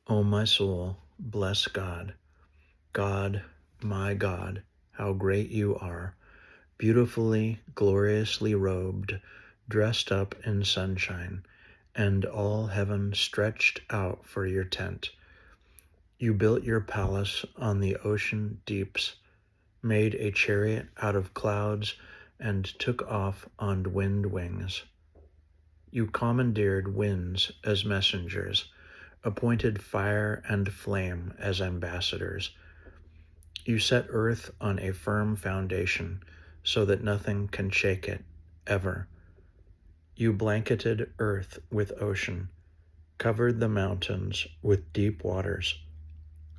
O my soul, bless God. God, my God, how great you are, beautifully, gloriously robed, dressed up in sunshine, and all heaven stretched out for your tent. You built your palace on the ocean deeps, made a chariot out of clouds, and took off on wind wings. You commandeered winds as messengers, appointed fire and flame as ambassadors. You set earth on a firm foundation, so that nothing can shake it, ever. You blanketed earth with ocean, covered the mountains with deep waters.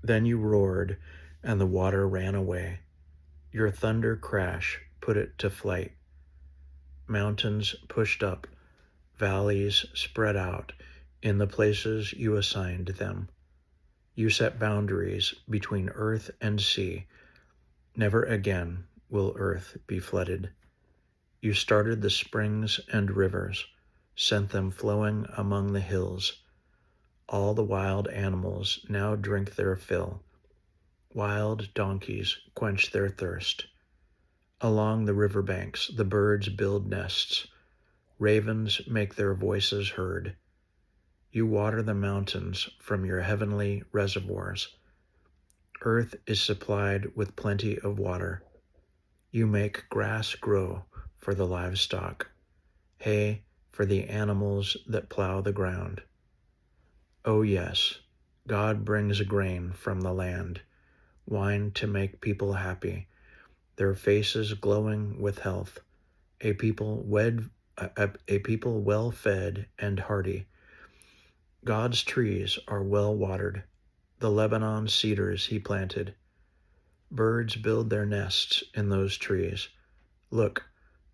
Then you roared, and the water ran away. Your thunder crash put it to flight. Mountains pushed up, valleys spread out in the places you assigned them. You set boundaries between earth and sea. Never again will earth be flooded. You started the springs and rivers, sent them flowing among the hills. All the wild animals now drink their fill. Wild donkeys quench their thirst. Along the river banks the birds build nests. Ravens make their voices heard. You water the mountains from your heavenly reservoirs. Earth is supplied with plenty of water. You make grass grow for the livestock, hay for the animals that plow the ground. Oh yes, God brings grain from the land, wine to make people happy, their faces glowing with health, a people well fed and hearty. God's trees are well watered, the Lebanon cedars he planted. Birds build their nests in those trees. Look,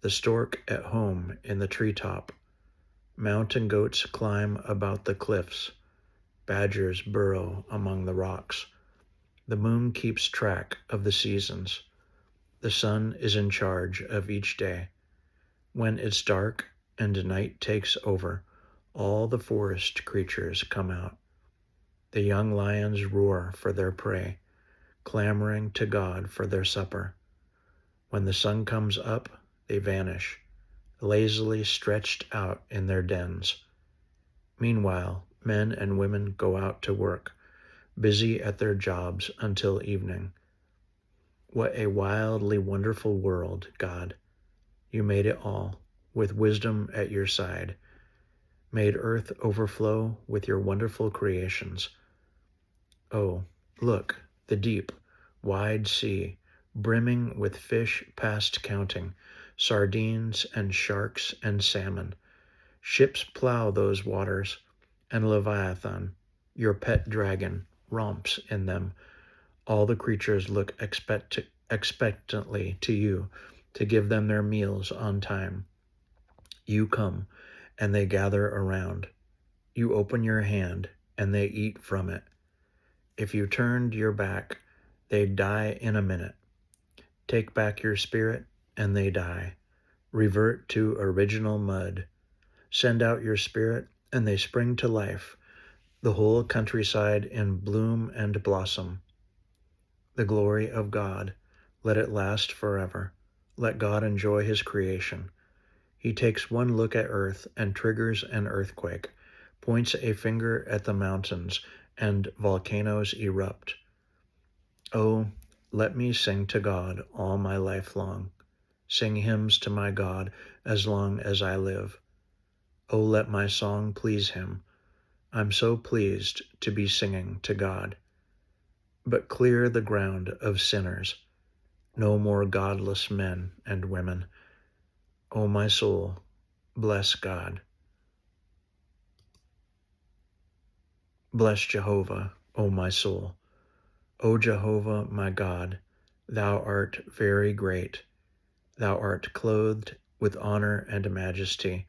the stork at home in the treetop. Mountain goats climb about the cliffs. Badgers burrow among the rocks. The moon keeps track of the seasons. The sun is in charge of each day. When it's dark and night takes over, all the forest creatures come out. The young lions roar for their prey, clamoring to God for their supper. When the sun comes up, they vanish, lazily stretched out in their dens. Meanwhile, men and women go out to work, busy at their jobs until evening. What a wildly wonderful world, God. You made it all, with wisdom at your side, made earth overflow with your wonderful creations. Oh, look, the deep, wide sea, brimming with fish past counting, sardines and sharks and salmon. Ships plow those waters, and Leviathan, your pet dragon, romps in them. All the creatures look expectantly to you to give them their meals on time. You come, and they gather around. You open your hand, and they eat from it. If you turned your back, they'd die in a minute. Take back your spirit, and they die. Revert to original mud. Send out your spirit, and they spring to life, the whole countryside in bloom and blossom. The glory of God, let it last forever. Let God enjoy his creation. He takes one look at earth and triggers an earthquake, points a finger at the mountains, and volcanoes erupt. Oh, let me sing to God all my life long, sing hymns to my God as long as I live. Oh, let my song please him. I'm so pleased to be singing to God. But clear the ground of sinners, no more godless men and women. O my soul, bless God. Bless Jehovah, O my soul. O Jehovah, my God, thou art very great. Thou art clothed with honor and majesty,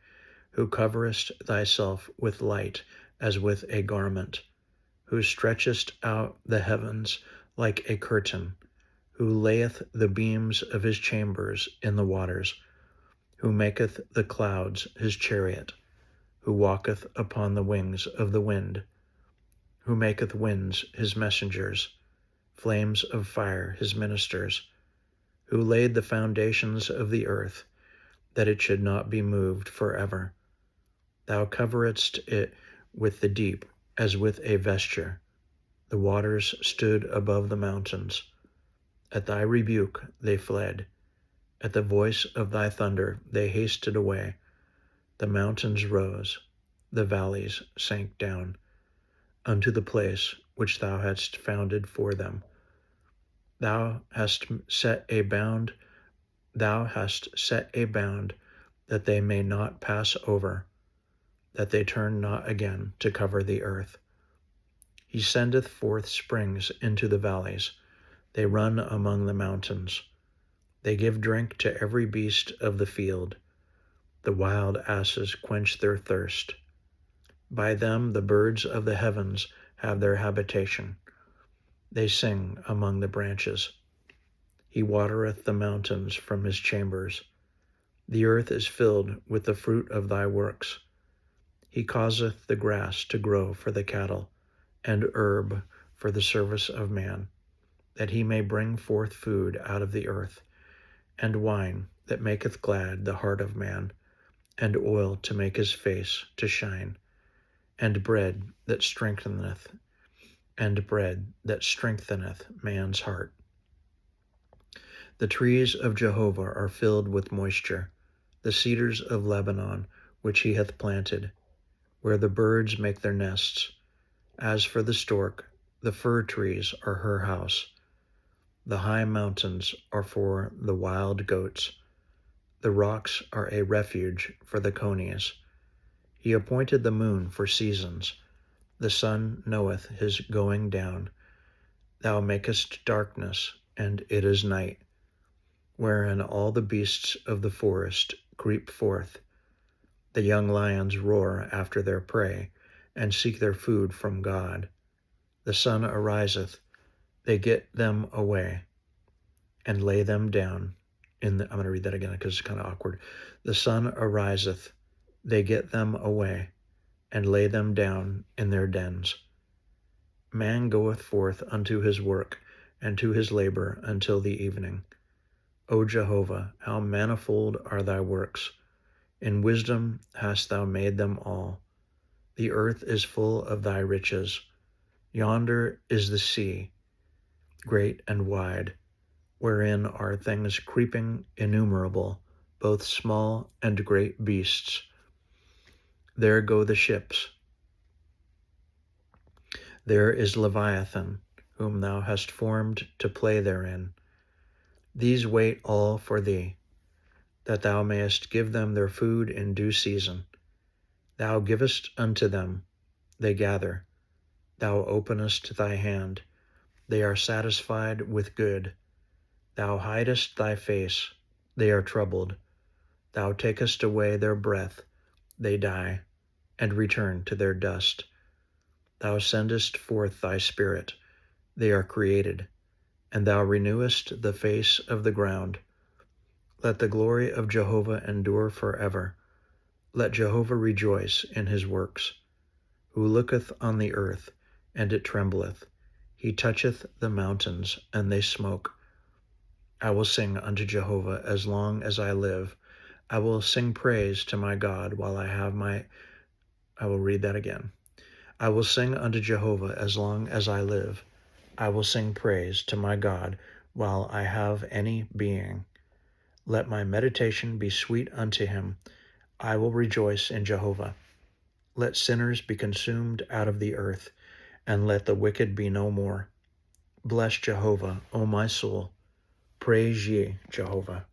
who coverest thyself with light as with a garment, who stretchest out the heavens like a curtain, who layeth the beams of his chambers in the waters, who maketh the clouds his chariot, who walketh upon the wings of the wind, who maketh winds his messengers, flames of fire his ministers, who laid the foundations of the earth, that it should not be moved forever. Thou coveredst it with the deep as with a vesture. The waters stood above the mountains. At thy rebuke they fled. At the voice of thy thunder they hasted away. The mountains rose, the valleys sank down, unto the place which thou hadst founded for them. Thou hast set a bound, that they may not pass over, that they turn not again to cover the earth. He sendeth forth springs into the valleys. They run among the mountains. They give drink to every beast of the field. The wild asses quench their thirst. By them the birds of the heavens have their habitation. They sing among the branches. He watereth the mountains from his chambers. The earth is filled with the fruit of thy works. He causeth the grass to grow for the cattle, and herb for the service of man, that he may bring forth food out of the earth, and wine that maketh glad the heart of man, and oil to make his face to shine, and bread that strengtheneth man's heart. The trees of Jehovah are filled with moisture, the cedars of Lebanon which he hath planted, where the birds make their nests. As for the stork, the fir trees are her house. The high mountains are for the wild goats. The rocks are a refuge for the conies. He appointed the moon for seasons. The sun knoweth his going down. Thou makest darkness, and it is night, wherein all the beasts of the forest creep forth. The young lions roar after their prey, and seek their food from God. The sun ariseth, they get them away, and lay them down. I'm going to read that again because it's kind of awkward. The sun ariseth, they get them away, and lay them down in their dens. Man goeth forth unto his work, and to his labor until the evening. O Jehovah, how manifold are thy works! In wisdom hast thou made them all. The earth is full of thy riches. Yonder is the sea, great and wide, wherein are things creeping innumerable, both small and great beasts. There go the ships. There is Leviathan, whom thou hast formed to play therein. These wait all for thee, that thou mayest give them their food in due season. Thou givest unto them, they gather. Thou openest thy hand, they are satisfied with good. Thou hidest thy face, they are troubled. Thou takest away their breath, they die, and return to their dust. Thou sendest forth thy spirit, they are created, and thou renewest the face of the ground. Let the glory of Jehovah endure forever. Let Jehovah rejoice in his works. Who looketh on the earth, and it trembleth. He toucheth the mountains, and they smoke. I will sing unto Jehovah as long as I live. I will sing praise to my God while I will read that again. I will sing unto Jehovah as long as I live. I will sing praise to my God while I have any being. Let my meditation be sweet unto him. I will rejoice in Jehovah. Let sinners be consumed out of the earth, and let the wicked be no more. Bless Jehovah, O my soul. Praise ye Jehovah.